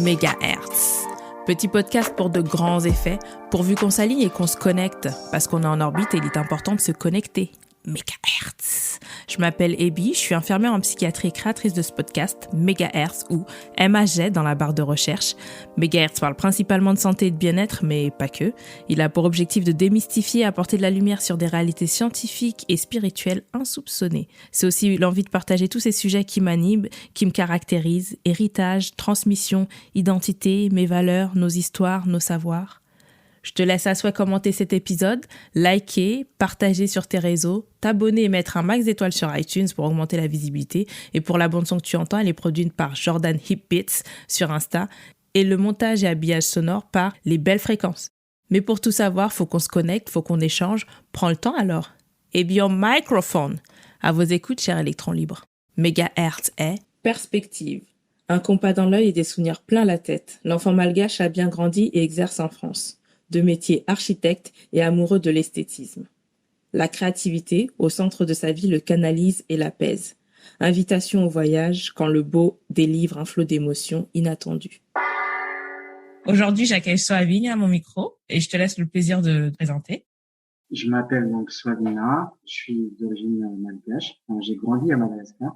Mégahertz. Petit podcast pour de grands effets, pourvu qu'on s'aligne et qu'on se connecte, parce qu'on est en orbite et il est important de se connecter. Mégahertz. Je m'appelle Ebi, je suis infirmière en psychiatrie et créatrice de ce podcast, Mégahertz, ou MAG dans la barre de recherche. Mégahertz parle principalement de santé et de bien-être, mais pas que. Il a pour objectif de démystifier et apporter de la lumière sur des réalités scientifiques et spirituelles insoupçonnées. C'est aussi l'envie de partager tous ces sujets qui m'animent, qui me caractérisent, héritage, transmission, identité, mes valeurs, nos histoires, nos savoirs. Je te laisse à souhait commenter cet épisode, liker, partager sur tes réseaux, t'abonner et mettre un max d'étoiles sur iTunes pour augmenter la visibilité. Et pour la bande-son que tu entends, elle est produite par Jordan Hipbits sur Insta et le montage et habillage sonore par Les Belles Fréquences. Mais pour tout savoir, faut qu'on se connecte, faut qu'on échange. Prends le temps alors. Et bien, microphone. À vos écoutes, chers électrons libres. Mégahertz est perspective. Un compas dans l'œil et des souvenirs plein la tête. L'enfant malgache a bien grandi et exerce en France. De métier architecte et amoureux de l'esthétisme. La créativité, au centre de sa vie, le canalise et l'apaise. Invitation au voyage quand le beau délivre un flot d'émotions inattendues. Aujourd'hui, j'accueille Soavine à mon micro et je te laisse le plaisir de te présenter. Je m'appelle donc Soavina, je suis d'origine malgache. J'ai grandi à Madagascar.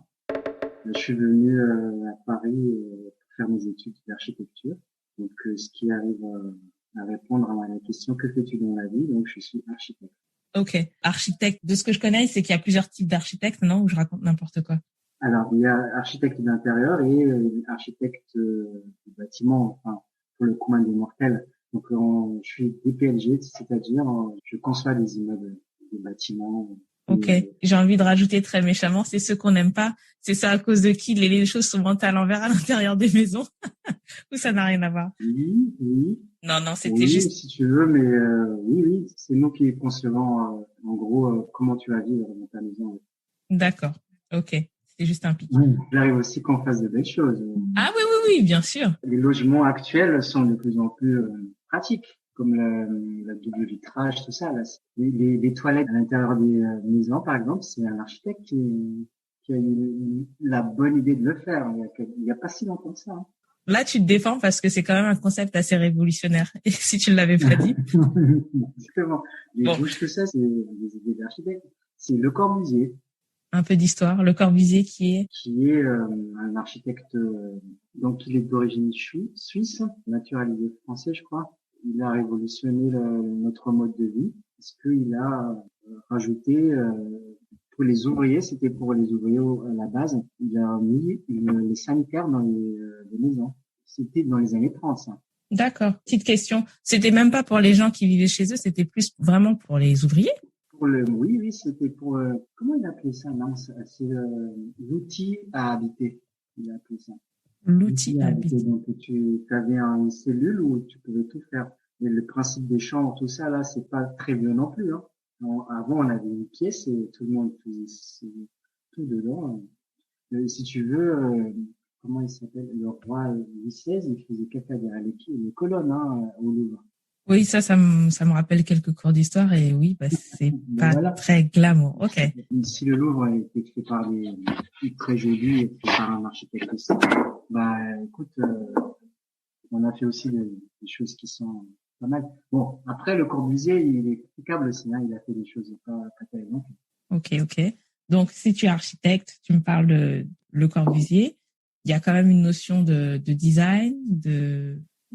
Je suis venu à Paris pour faire mes études d'architecture. Donc, ce qui arrive à répondre à la question « Que fais-tu dans la vie ?» Donc, je suis architecte. Ok. Architecte, de ce que je connais, c'est qu'il y a plusieurs types d'architectes, non? Ou je raconte n'importe quoi? Alors, il y a architecte d'intérieur et architecte du bâtiment, enfin, pour le commun des mortels. Donc, je suis DPLG, c'est-à-dire je conçois des immeubles, des bâtiments. Ok, j'ai envie de rajouter très méchamment, c'est ceux qu'on n'aime pas. C'est ça à cause de qui les choses sont montées à l'envers à l'intérieur des maisons. Ou ça n'a rien à voir? Oui. Non, c'était oui, juste... si tu veux, mais oui, c'est nous qui concevons, en gros, comment tu vas vivre dans ta maison. D'accord, ok, c'est juste un pic. Oui, il arrive aussi qu'on fasse de belles choses. Ah oui, bien sûr. Les logements actuels sont de plus en plus pratiques, comme la double vitrage, tout ça. Là. Les toilettes à l'intérieur des maisons, par exemple, c'est un architecte qui a eu la bonne idée de le faire. Il y a pas si longtemps que ça. Hein. Là, tu te défends parce que c'est quand même un concept assez révolutionnaire. Et si tu ne l'avais pas dit. Exactement. Les douches, tout ça, c'est des idées d'architecte. C'est Le Corbusier. Un peu d'histoire. Le Corbusier qui est un architecte, donc il est d'origine suisse, naturalisé français, je crois. Il a révolutionné notre mode de vie parce qu'il a rajouté pour les ouvriers, c'était pour les ouvriers à la base, il a mis les sanitaires dans les maisons. C'était dans les années 30, ça. D'accord. Petite question. C'était même pas pour les gens qui vivaient chez eux, c'était plus vraiment pour les ouvriers? Oui, c'était pour, comment il appelait ça? Non, c'est l'outil à habiter. Il a appelé ça. L'outil à habiter. Donc, tu avais une cellule où tu pouvais tout faire. Mais le principe des chambres, tout ça, là, c'est pas très vieux non plus, hein. Avant, on avait une pièce et tout le monde faisait tout dedans. Si tu veux, comment il s'appelle? Le roi Louis XVI, il faisait caca derrière les colonnes, hein, au Louvre. Oui, ça me rappelle quelques cours d'histoire et oui, c'est pas voilà. Très glamour. Ok. Si le Louvre a été fait par des très jolis et fait par un architecte aussi, écoute, on a fait aussi des choses qui sont pas mal. Bon, après, Le Corbusier, il est critiquable aussi, hein, il a fait des choses pas terribles. Ok. Donc, si tu es architecte, tu me parles de Le Corbusier, il y a quand même une notion de design,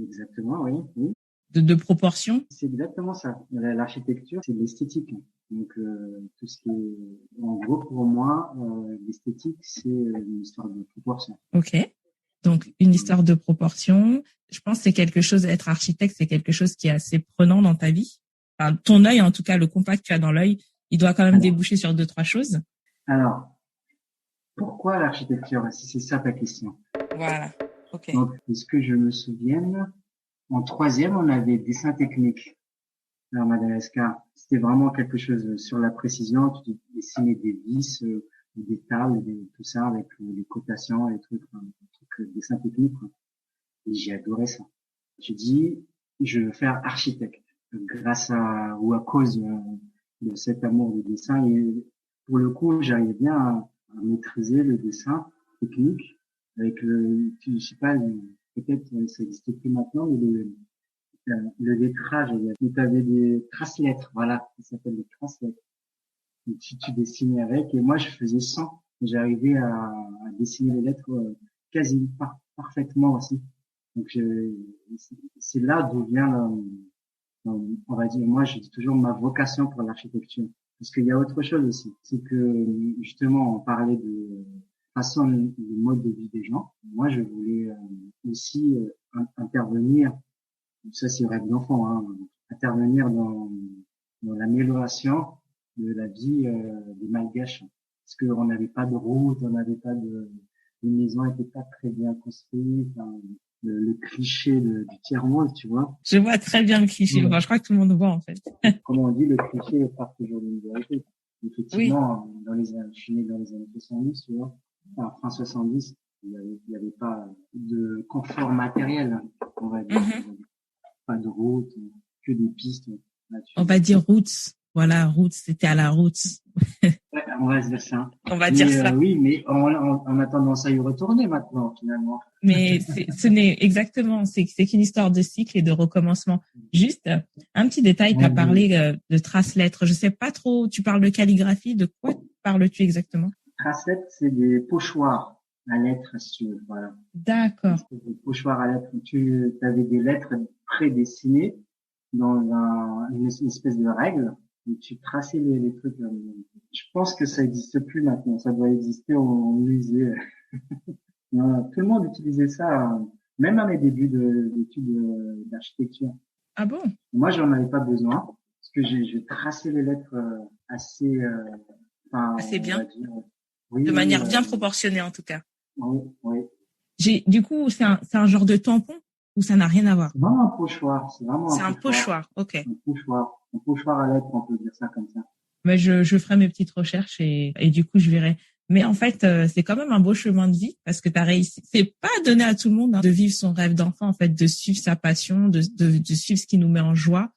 Exactement, oui. De proportion. C'est exactement ça. L'architecture, c'est de l'esthétique. Donc, tout ce qui est, en gros, pour moi, l'esthétique, c'est une histoire de proportion. Ok. Donc, une histoire de proportion. Je pense que c'est quelque chose, être architecte, c'est quelque chose qui est assez prenant dans ta vie. Enfin, ton œil, en tout cas, le compact que tu as dans l'œil, il doit quand même déboucher sur 2-3 choses. Alors, pourquoi l'architecture? Si c'est ça ta question. Voilà. Ok. Donc, est-ce que je me souvienne? En troisième, on avait dessin technique à Madagascar. C'était vraiment quelque chose sur la précision. Tu dessinais des vis, des tables, tout ça avec les cotations, les trucs, dessin technique. Quoi. Et j'ai adoré ça. J'ai dit, je veux faire architecte grâce à ou à cause de cet amour du dessin. Et pour le coup, j'arrivais bien à maîtriser le dessin technique avec je sais pas, peut-être ça n'existe plus maintenant, mais le lettrage. Tu avais des traces-lettres, voilà, ça s'appelle des traces-lettres. Donc, si tu dessinais avec, et moi je faisais 100, j'arrivais à dessiner les lettres quasi parfaitement aussi. Donc c'est là d'où vient on va dire, moi je dis toujours ma vocation pour l'architecture. Parce qu'il y a autre chose aussi, c'est que justement on parlait de façon de mode de vie des gens. Moi je voulais aussi intervenir, ça c'est le rêve d'enfant, hein, intervenir dans l'amélioration de la vie des Malgaches. Parce qu'on n'avait pas de route, on n'avait pas les maisons n'étaient pas très bien construites, enfin, le cliché du tiers-monde, tu vois. Je vois très bien le cliché. Enfin, je crois que tout le monde voit, en fait. Comme on dit, le cliché est pas toujours une vérité. Oui. Effectivement, je suis né dans les années 70, tu vois. Enfin, fin 70, il y avait pas de confort matériel, on va dire. Pas de route, que des pistes. On va dire roots. Voilà, roots, c'était à la roots. Ouais, on va se dire ça. On va dire ça. Oui, mais on a tendance à y retourner maintenant, finalement. Mais ce n'est exactement, c'est qu'une histoire de cycle et de recommencement. Juste un petit détail, tu as parlé de traces-lettres. Je sais pas trop, tu parles de calligraphie, de quoi parles-tu exactement? Traces-lettres, c'est des pochoirs à lettres, si tu veux, voilà. D'accord. C'est des pochoirs à lettres. Tu avais des lettres prédessinées dans une espèce de règle, et tu traçais les trucs. Je pense que ça existe plus maintenant. Ça doit exister au musée. Tout le monde utilisait ça, même à mes débuts d'études d'architecture. Ah bon? Moi, j'en avais pas besoin parce que j'ai tracé les lettres assez, enfin, assez bien. On va dire, oui, de manière bien proportionnée en tout cas. Oui, oui. Du coup, c'est un genre de tampon ou ça n'a rien à voir? C'est vraiment un pochoir. C'est vraiment C'est un pochoir. Ok. Un pochoir à lettres, on peut dire ça comme ça. Mais je ferai mes petites recherches et du coup je verrai. Mais en fait, c'est quand même un beau chemin de vie parce que tu as réussi. C'est pas donné à tout le monde de vivre son rêve d'enfant, en fait, de suivre sa passion, de suivre ce qui nous met en joie.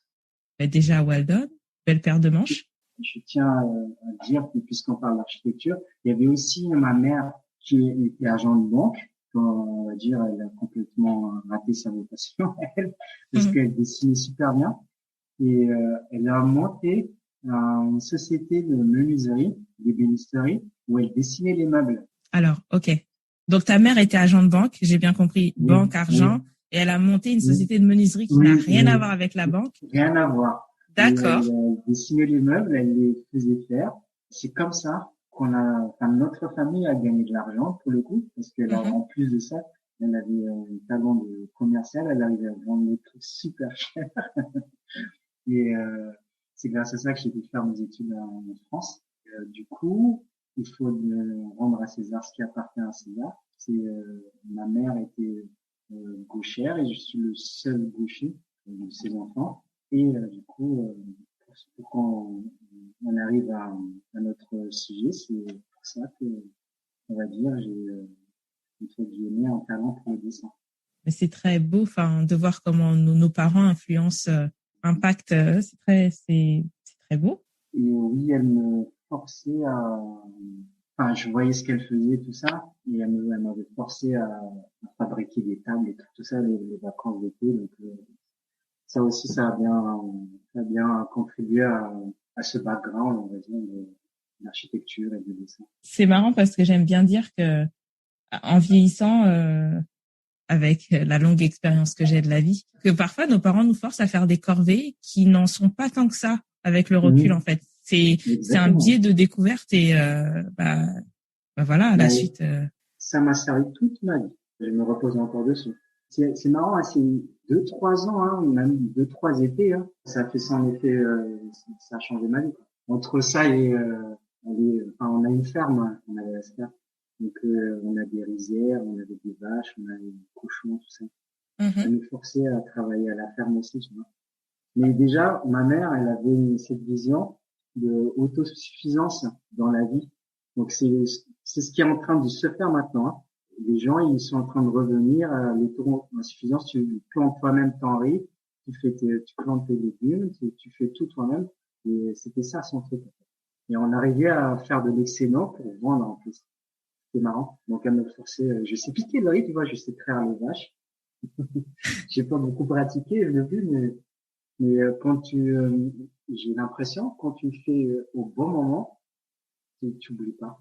Mais déjà, well done, belle paire de manches. Je tiens à dire que puisqu'on parle d'architecture, il y avait aussi ma mère qui était agent de banque. On va dire, elle a complètement raté sa vocation, elle, parce qu'elle dessinait super bien. Et elle a monté une société de menuiserie, d'ébénisterie, où elle dessinait les meubles. Alors, ok. Donc ta mère était agent de banque, j'ai bien compris, Oui, banque, argent, oui. Et elle a monté une société de menuiserie qui n'a rien à voir avec la banque. Rien à voir. D'accord. Elle dessinait les meubles, elle les faisait faire. C'est comme ça notre famille a gagné de l'argent pour le coup, parce qu'elle a, en plus de ça, elle avait un talent de commercial, elle arrivait à vendre des trucs super chers. Et c'est grâce à ça que j'ai pu faire mes études en France. Du coup, il faut rendre à César ce qui appartient à César. Ma mère était gauchère et je suis le seul gaucher de ses enfants. Et du coup, pour qu'on arrive à notre sujet, c'est pour ça que, on va dire, j'ai entre guillemets un talent pour le dessin. Mais c'est très beau, enfin, de voir comment nos parents influencent, impactent. C'est très beau. Et oui, elle me forçait enfin, je voyais ce qu'elle faisait, tout ça, et elle m'avait forcé à fabriquer des tables et tout ça, les vacances d'été. Donc, ça aussi, ça a bien contribué à ce background, on va dire, d'architecture et de dessin. C'est marrant parce que j'aime bien dire que, en vieillissant, avec la longue expérience que j'ai de la vie, que parfois nos parents nous forcent à faire des corvées qui n'en sont pas tant que ça avec le recul, en fait. C'est un biais de découverte et voilà, à la suite. Ça m'a servi toute ma vie. Je me repose encore dessus. C'est marrant, hein, c'est 2-3 ans, hein, même 2-3 étés, hein. Ça fait ça en effet, ça a changé ma vie, quoi. Entre ça et on a une ferme, hein, on avait à se faire. Donc on a des rizières, on avait des vaches, on avait des cochons, tout ça. Ça nous forçait à travailler à la ferme aussi, tu vois. Mais déjà, ma mère, elle avait cette vision de autosuffisance dans la vie. Donc c'est ce qui est en train de se faire maintenant, hein. Les gens, ils sont en train de revenir à l'autosuffisance. Tu plantes toi-même ton riz, tu plantes tes légumes, tu fais tout toi-même. Et c'était ça son truc. Et on arrivait à faire de l'excellent pour vendre en plus. C'était marrant. Donc elle me forçait, je sais piquer le riz, tu vois, je sais traire les vaches. J'ai pas beaucoup pratiqué le but, mais j'ai l'impression quand tu fais au bon moment, tu oublies pas.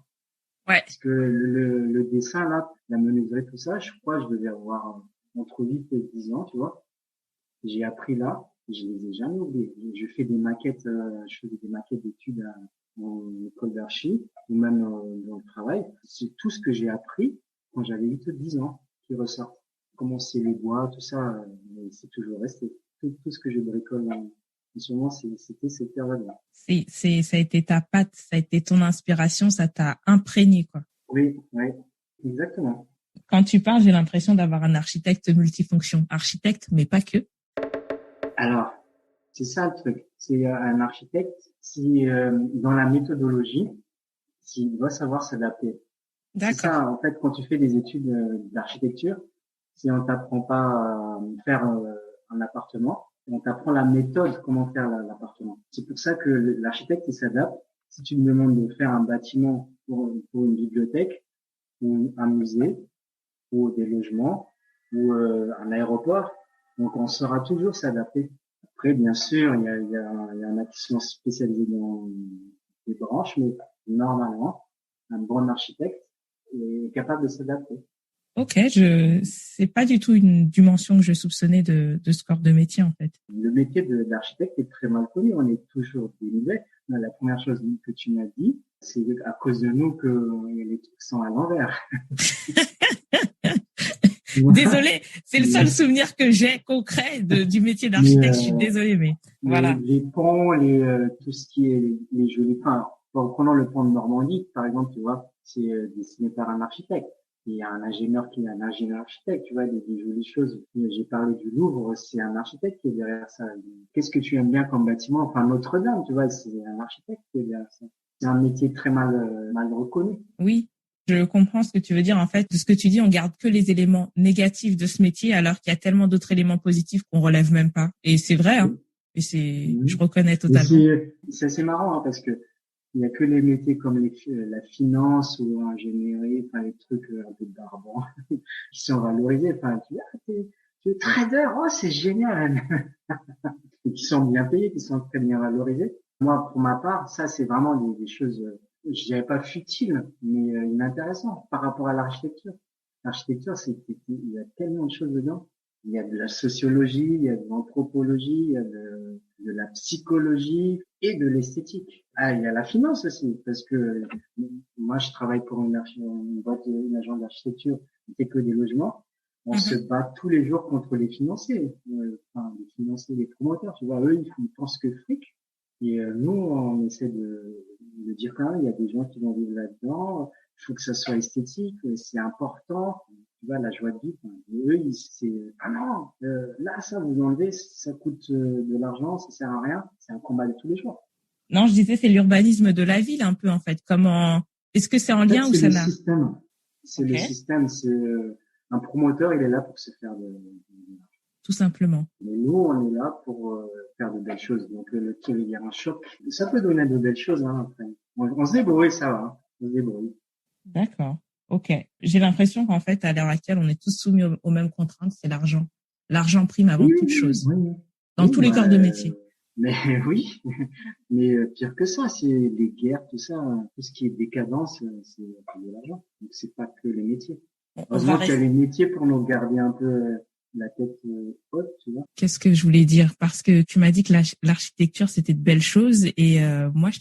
Ouais. Parce que le dessin là, la menuiserie, tout ça, je crois que je devais avoir entre 8 et 10 ans, tu vois. J'ai appris là, je les ai jamais oubliés. Je fais des maquettes, je faisais des maquettes d'études en école d'archi ou même dans le travail. C'est tout ce que j'ai appris quand j'avais 8 ou 10 ans qui ressort. Comment c'est les bois, tout ça, c'est toujours resté. Tout ce que je bricole en ce moment, c'était cette période-là. Ça a été ta patte, ça a été ton inspiration, ça t'a imprégné, quoi. Oui, oui, exactement. Quand tu parles, j'ai l'impression d'avoir un architecte multifonction. Architecte, mais pas que. Alors, c'est ça le truc. C'est un architecte si dans la méthodologie, s'il doit savoir s'adapter. C'est D'accord. ça, en fait, quand tu fais des études d'architecture, si on t'apprend pas à faire un appartement, on t'apprend la méthode comment faire l'appartement. C'est pour ça que l'architecte il s'adapte. Si tu me demandes de faire un bâtiment pour une bibliothèque ou un musée ou des logements ou un aéroport, donc on saura toujours s'adapter. Après, bien sûr, il y en a qui sont spécialisés dans des branches, mais normalement, un bon architecte est capable de s'adapter. Ok, c'est pas du tout une dimension que je soupçonnais de ce corps de métier, en fait. Le métier d'architecte est très mal connu. On est toujours dénivelé. La première chose que tu m'as dit, c'est à cause de nous que les trucs sont à l'envers. Désolée, c'est le seul souvenir que j'ai concret du métier d'architecte. Je suis désolée, mais voilà. Les ponts, tout ce qui est les jolis. Enfin, prenons le pont de Normandie, par exemple, tu vois, c'est dessiné par un architecte. Il y a un ingénieur qui est un ingénieur architecte, tu vois, des jolies choses. J'ai parlé du Louvre, c'est un architecte qui est derrière ça. Qu'est-ce que tu aimes bien comme bâtiment? Enfin, Notre-Dame, tu vois, c'est un architecte qui est derrière ça. C'est un métier très mal reconnu. Oui, je comprends ce que tu veux dire. En fait, de ce que tu dis, on garde que les éléments négatifs de ce métier, alors qu'il y a tellement d'autres éléments positifs qu'on relève même pas. Et c'est vrai, hein. Et je reconnais totalement. C'est assez marrant, hein, parce que il y a que les métiers comme la finance ou l'ingénierie, enfin les trucs un peu barbants qui sont valorisés. Enfin, tu es trader, oh c'est génial, et qui sont bien payés, qui sont très bien valorisés. Moi, pour ma part, ça c'est vraiment des choses, je dirais pas futiles, mais inintéressantes par rapport à l'architecture. L'architecture, il y a tellement de choses dedans. Il y a de la sociologie, il y a de l'anthropologie, il y a de la psychologie et de l'esthétique. Ah, il y a la finance aussi, parce que moi, je travaille pour une boîte, une agence d'architecture qui fait que des logements. On se bat tous les jours contre les financiers, les financiers, les promoteurs. Tu vois, eux, ils pensent que fric. Et nous, on essaie de dire quand même, il y a des gens qui vont vivre là-dedans. Il faut que ça soit esthétique, c'est important. Tu vois, la joie de vivre. Eux, c'est non, là, ça vous enlevez, ça coûte de l'argent, ça sert à rien. C'est un combat de tous les jours. Non, je disais, c'est l'urbanisme de la ville un peu en fait. Comment est-ce que c'est en lien ou ça n'a? C'est le système. C'est un promoteur, il est là pour se faire de tout simplement. Mais nous, on est là pour faire de belles choses. Donc le tir, il y a un choc. Ça peut donner de belles choses. Hein, après. On se débrouille, ça va. Hein. On se débrouille. D'accord. Ok. J'ai l'impression qu'en fait, à l'heure actuelle, on est tous soumis aux mêmes contraintes. C'est l'argent. L'argent prime avant toute chose. Oui. Dans tous les corps de métier. Mais oui. Mais pire que ça, c'est les guerres, tout ça, tout ce qui est décadence, c'est de l'argent. Donc c'est pas que les métiers. Heureusement qu'il y a les métiers pour nous garder un peu la tête haute, tu vois. Qu'est-ce que je voulais dire? Parce que tu m'as dit que l'architecture, c'était de belles choses. Et moi,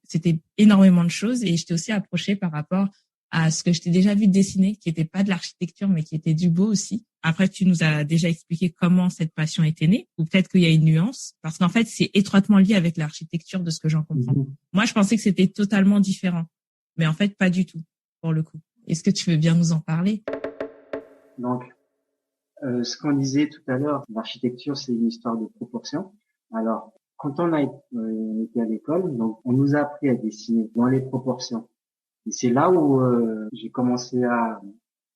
c'était énormément de choses. Et je t'ai aussi approché par rapport à ce que je t'ai déjà vu dessiner, qui était pas de l'architecture, mais qui était du beau aussi. Après, tu nous as déjà expliqué comment cette passion était née, ou peut-être qu'il y a une nuance, parce qu'en fait, c'est étroitement lié avec l'architecture de ce que j'en comprends. Moi, je pensais que c'était totalement différent, mais en fait, pas du tout, pour le coup. Est-ce que tu veux bien nous en parler? Donc, ce qu'on disait tout à l'heure, l'architecture, c'est une histoire de proportion. Alors, quand on était à l'école, donc on nous a appris à dessiner dans les proportions. Et c'est là où j'ai commencé à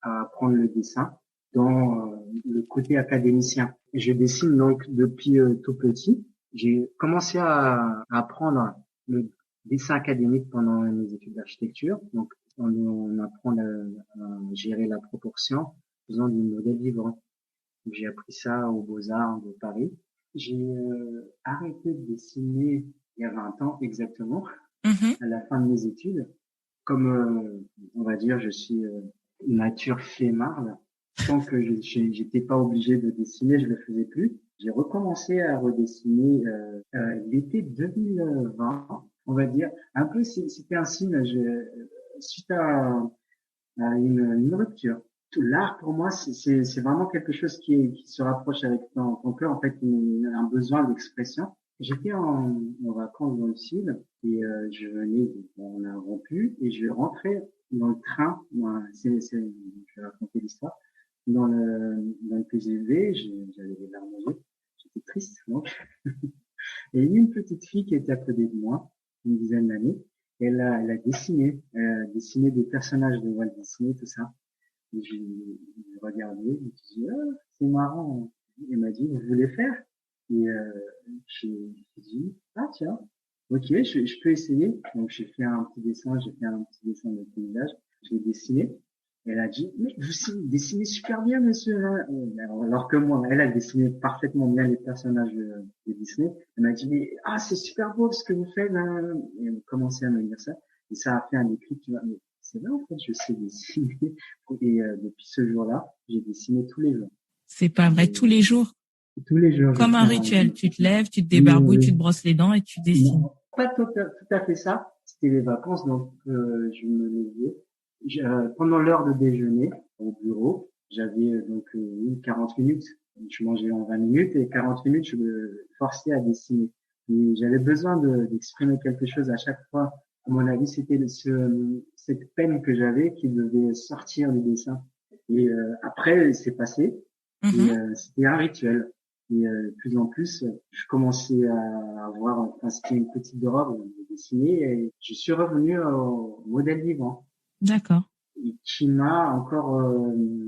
apprendre le dessin dans le côté académicien. Je dessine donc depuis tout petit. J'ai commencé à apprendre le dessin académique pendant mes études d'architecture. Donc, on apprend à gérer la proportion en faisant du modèle vivant. Donc, j'ai appris ça aux Beaux-Arts de Paris. J'ai arrêté de dessiner il y a 20 ans exactement, à la fin de mes études. Comme, on va dire, je suis nature flemmarde. Tant que j'étais pas obligé de dessiner, je le faisais plus. J'ai recommencé à redessiner l'été 2020, on va dire. Un peu, c'était un signe. Suite à une rupture. Tout l'art pour moi, c'est vraiment quelque chose qui se rapproche avec ton cœur. En fait, un besoin d'expression. J'étais en vacances dans le sud et je venais, on a rompu et je rentrais dans le train. Je vais raconter l'histoire. Dans le TGV, j'avais les larmes aux yeux. J'étais triste, donc. Et il y a une petite fille qui était à côté de moi, une dizaine d'années. Elle a dessiné des personnages de Walt Disney, tout ça. Et j'ai regardé, je me suis dit, ah, c'est marrant. Elle m'a dit, vous voulez faire? Et j'ai dit, ah tiens, ok, je peux essayer. Donc j'ai fait un petit dessin de paysage, je l'ai dessiné. Elle a dit, mais vous dessinez super bien, monsieur. Alors que moi, elle a dessiné parfaitement bien les personnages de Disney. Elle m'a dit, mais c'est super beau ce que vous faites. Hein. Et elle a commencé à me dire ça. Et ça a fait un déclic, tu vois. Mais c'est vrai, en fait, je sais dessiner. Et depuis ce jour-là, j'ai dessiné tous les jours. C'est pas vrai, tous les jours. Tous les jours. Comme un rituel. Tu te lèves, tu te débarbouilles, tu te brosses les dents et tu dessines. Non, pas tout à fait ça. C'était les vacances, donc je me levais. Pendant l'heure de déjeuner au bureau, j'avais 40 minutes. Je mangeais en 20 minutes et 40 minutes, je me forçais à dessiner. Et j'avais besoin d'exprimer quelque chose à chaque fois. À mon avis, c'était cette peine que j'avais qui devait sortir du dessin. Et après, c'est passé. Et c'était un rituel. Et de plus en plus, je commençais à avoir, c'était une petite robe de dessiner et je suis revenu au modèle vivant. D'accord. Et qui m'a encore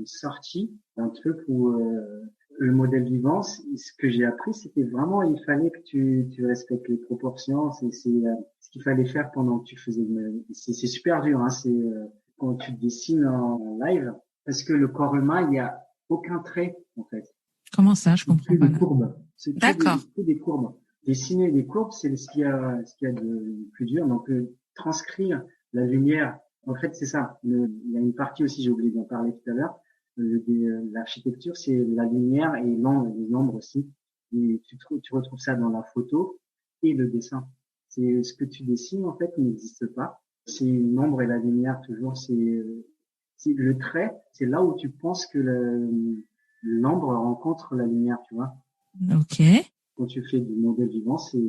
sorti d'un truc où le modèle vivant, ce que j'ai appris, c'était vraiment, il fallait que tu respectes les proportions. C'est ce qu'il fallait faire pendant que tu faisais. C'est super dur, hein. C'est quand tu dessines en live, parce que le corps humain, il y a aucun trait en fait. Comment ça? Je comprends pas. Des courbes. C'est D'accord. que des courbes. Dessiner des courbes, c'est ce qu'il y a de plus dur. Donc transcrire la lumière. En fait, c'est ça. Il y a une partie aussi, j'ai oublié d'en parler tout à l'heure. L'architecture, c'est la lumière et l'ombre, les ombres aussi. Et tu retrouves ça dans la photo et le dessin. C'est ce que tu dessines, en fait, n'existe pas. C'est l'ombre et la lumière, toujours. C'est le trait, c'est là où tu penses que l'ombre rencontre la lumière, tu vois. Ok. Quand tu fais du modèle vivant, c'est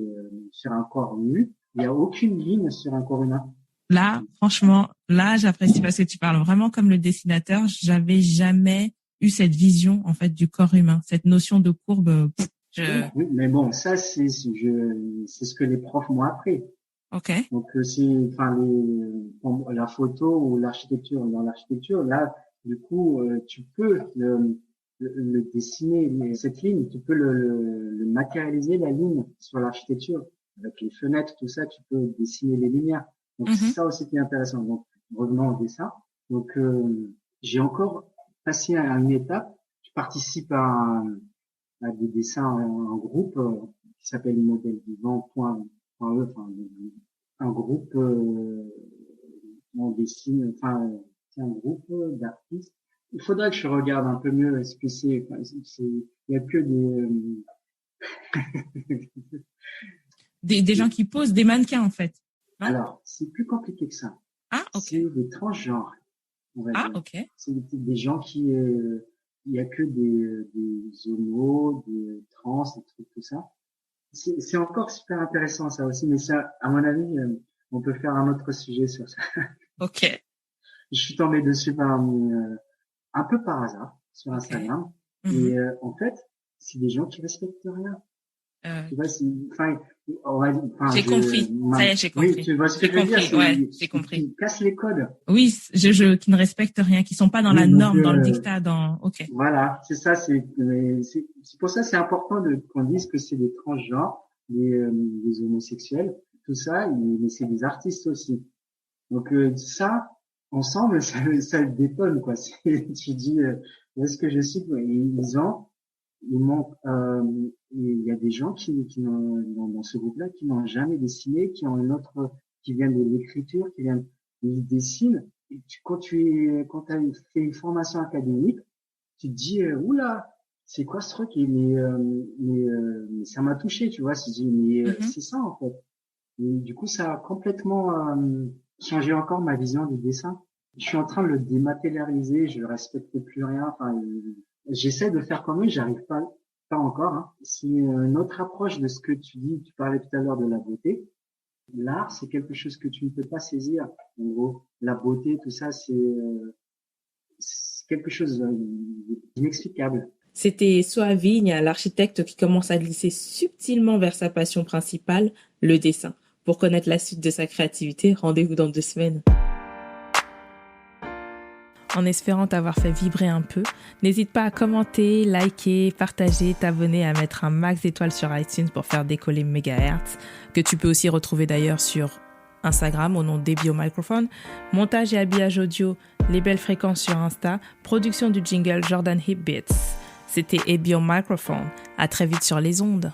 sur un corps nu. Il n'y a aucune ligne sur un corps humain. Là, franchement, j'apprécie parce que tu parles vraiment comme le dessinateur. J'avais jamais eu cette vision, en fait, du corps humain, cette notion de courbe. Oui, mais bon, ça, c'est ce que les profs m'ont appris. Ok. Donc, la photo ou l'architecture, dans l'architecture, là, du coup, tu peux le dessiner, cette ligne, tu peux le matérialiser, la ligne, sur l'architecture. Avec les fenêtres, tout ça, tu peux dessiner les lumières. Donc, c'est ça aussi qui est intéressant. Donc, revenons au dessin. Donc, j'ai encore passé à une étape. Je participe à des dessins en groupe qui s'appelle modèle vivant.e, un groupe, on dessine, c'est un groupe d'artistes. Il faudrait que je regarde un peu mieux ce que c'est. Il y a que des gens qui posent, des mannequins, en fait. Non? Alors, c'est plus compliqué que ça. Ah, ok. C'est des transgenres, on va dire. Ok. C'est des gens qui, il y a que des homos, des trans, des trucs, tout ça. C'est encore super intéressant, ça aussi, mais ça, à mon avis, on peut faire un autre sujet sur ça. Ok. Je suis tombé dessus un peu par hasard, sur Instagram. Et, en fait, c'est des gens qui respectent rien. Tu vois, j'ai compris. Ça y est, j'ai compris. Oui, tu vois ce que je veux dire, ouais, j'ai compris. Ils cassent les codes. Oui, qui ne respectent rien, qui sont pas dans la norme, dans le dictat, ok. Voilà, c'est ça, c'est pour ça, c'est important qu'on dise que c'est des transgenres. les homosexuels, tout ça, mais c'est des artistes aussi. Donc ça, ensemble, ça détonne quoi. Tu dis où est-ce que je suis quoi. Et ils m'ont, il y a des gens qui dans ce groupe-là qui n'ont jamais dessiné, qui ont une autre, qui viennent de l'écriture, ils dessinent. Et quand t'as fait une formation académique, tu te dis oula, c'est quoi ce truc? Mais ça m'a touché, tu vois. Je me dis mais c'est ça en fait. Et du coup, ça a complètement changé encore ma vision du dessin. Je suis en train de le dématérialiser, je respecte plus rien. Enfin, j'essaie de faire comme eux, j'arrive pas encore. Hein. C'est une autre approche de ce que tu dis. Tu parlais tout à l'heure de la beauté. L'art, c'est quelque chose que tu ne peux pas saisir. En gros, la beauté, tout ça, c'est quelque chose d'inexplicable. C'était Soavigne, l'architecte qui commence à glisser subtilement vers sa passion principale, le dessin. Pour connaître la suite de sa créativité, rendez-vous dans 2 semaines. En espérant t'avoir fait vibrer un peu, n'hésite pas à commenter, liker, partager, t'abonner, à mettre un max d'étoiles sur iTunes pour faire décoller Megahertz, que tu peux aussi retrouver d'ailleurs sur Instagram au nom d'Ebio Microphone, montage et habillage audio, les belles fréquences sur Insta, production du jingle Jordan Hip Beats. C'était Ebio Microphone. À très vite sur les ondes.